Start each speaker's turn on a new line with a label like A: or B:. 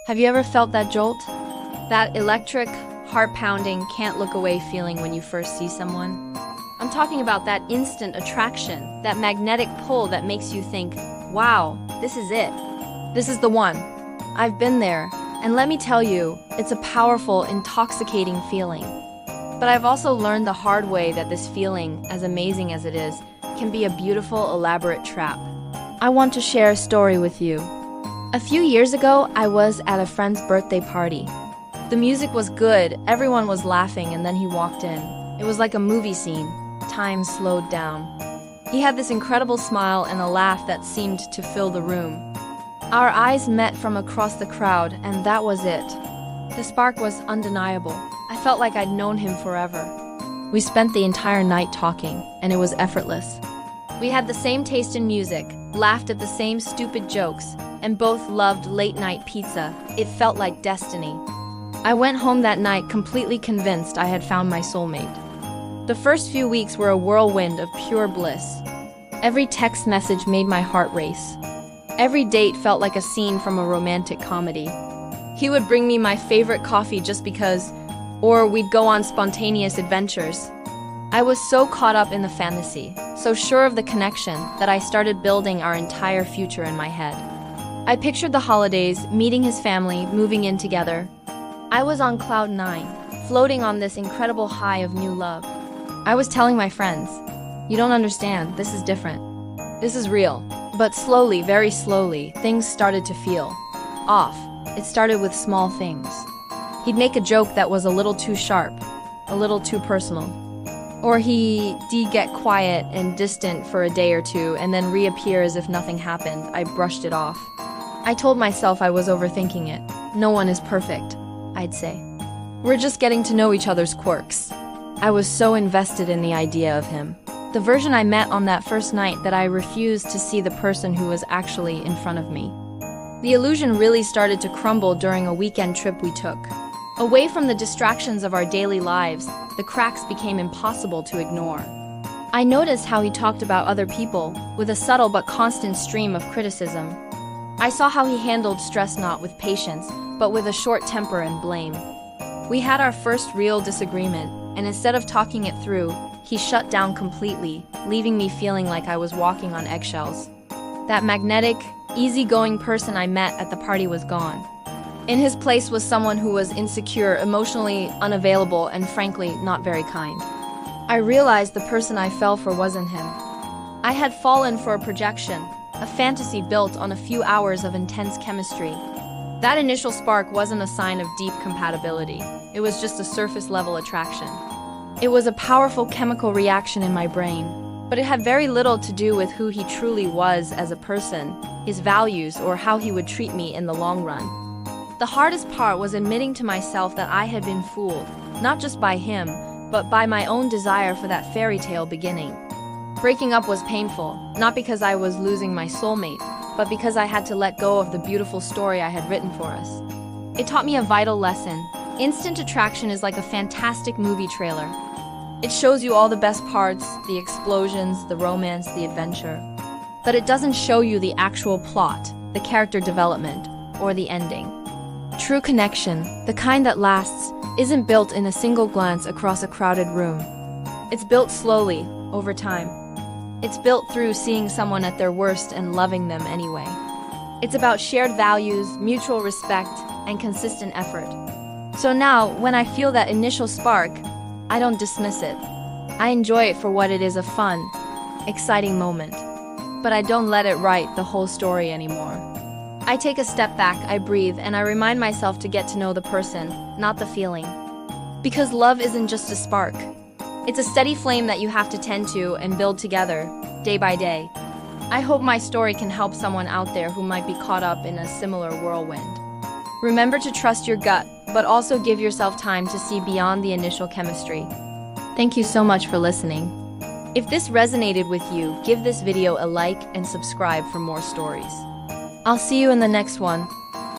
A: Have you ever felt that jolt? That electric, heart-pounding, can't-look-away feeling when you first see someone? I'm talking about that instant attraction, that magnetic pull that makes you think, wow, this is it. This is the one. I've been there, and let me tell you, it's a powerful, intoxicating feeling. But I've also learned the hard way that this feeling, as amazing as it is, can be a beautiful, elaborate trap. I want to share a story with you. A few years ago, I was at a friend's birthday party. The music was good, everyone was laughing, and then he walked in. It was like a movie scene. Time slowed down. He had this incredible smile and a laugh that seemed to fill the room. Our eyes met from across the crowd, and that was it. The spark was undeniable. I felt like I'd known him forever. We spent the entire night talking, and it was effortless. We had the same taste in music, laughed at the same stupid jokes, and both loved late-night pizza. It felt like destiny. I went home that night completely convinced I had found my soulmate. The first few weeks were a whirlwind of pure bliss. Every text message made my heart race. Every date felt like a scene from a romantic comedy. He would bring me my favorite coffee just because, or we'd go on spontaneous adventures. I was so caught up in the fantasy, so sure of the connection, that I started building our entire future in my head. I pictured the holidays, meeting his family, moving in together. I was on cloud 9, floating on this incredible high of new love. I was telling my friends, you don't understand, this is different. This is real. But slowly, very slowly, things started to feel off. It started with small things. He'd make a joke that was a little too sharp, a little too personal. Or he'd get quiet and distant for a day or two and then reappear as if nothing happened. I brushed it off. I told myself I was overthinking it. No one is perfect, I'd say. We're just getting to know each other's quirks. I was so invested in the idea of him. The version I met on that first night that I refused to see the person who was actually in front of me. The illusion really started to crumble during a weekend trip we took. Away from the distractions of our daily lives, the cracks became impossible to ignore. I noticed how he talked about other people, with a subtle but constant stream of criticism. I saw how he handled stress not with patience, but with a short temper and blame. We had our first real disagreement, and instead of talking it through, he shut down completely, leaving me feeling like I was walking on eggshells. That magnetic, easygoing person I met at the party was gone. In his place was someone who was insecure, emotionally unavailable, and frankly, not very kind. I realized the person I fell for wasn't him. I had fallen for a projection, a fantasy built on a few hours of intense chemistry. That initial spark wasn't a sign of deep compatibility. It was just a surface-level attraction. It was a powerful chemical reaction in my brain, but it had very little to do with who he truly was as a person, his values, or how he would treat me in the long run. The hardest part was admitting to myself that I had been fooled, not just by him, but by my own desire for that fairy tale beginning. Breaking up was painful, not because I was losing my soulmate, but because I had to let go of the beautiful story I had written for us. It taught me a vital lesson. Instant attraction is like a fantastic movie trailer. It shows you all the best parts, the explosions, the romance, the adventure. But it doesn't show you the actual plot, the character development, or the ending. True connection, the kind that lasts, isn't built in a single glance across a crowded room. It's built slowly, over time. It's built through seeing someone at their worst and loving them anyway. It's about shared values, mutual respect, and consistent effort. So now, when I feel that initial spark, I don't dismiss it. I enjoy it for what it is, a fun, exciting moment. But I don't let it write the whole story anymore. I take a step back, I breathe, and I remind myself to get to know the person, not the feeling. Because love isn't just a spark. It's a steady flame that you have to tend to and build together, day by day. I hope my story can help someone out there who might be caught up in a similar whirlwind. Remember to trust your gut, but also give yourself time to see beyond the initial chemistry. Thank you so much for listening. If this resonated with you, give this video a like and subscribe for more stories. I'll see you in the next one.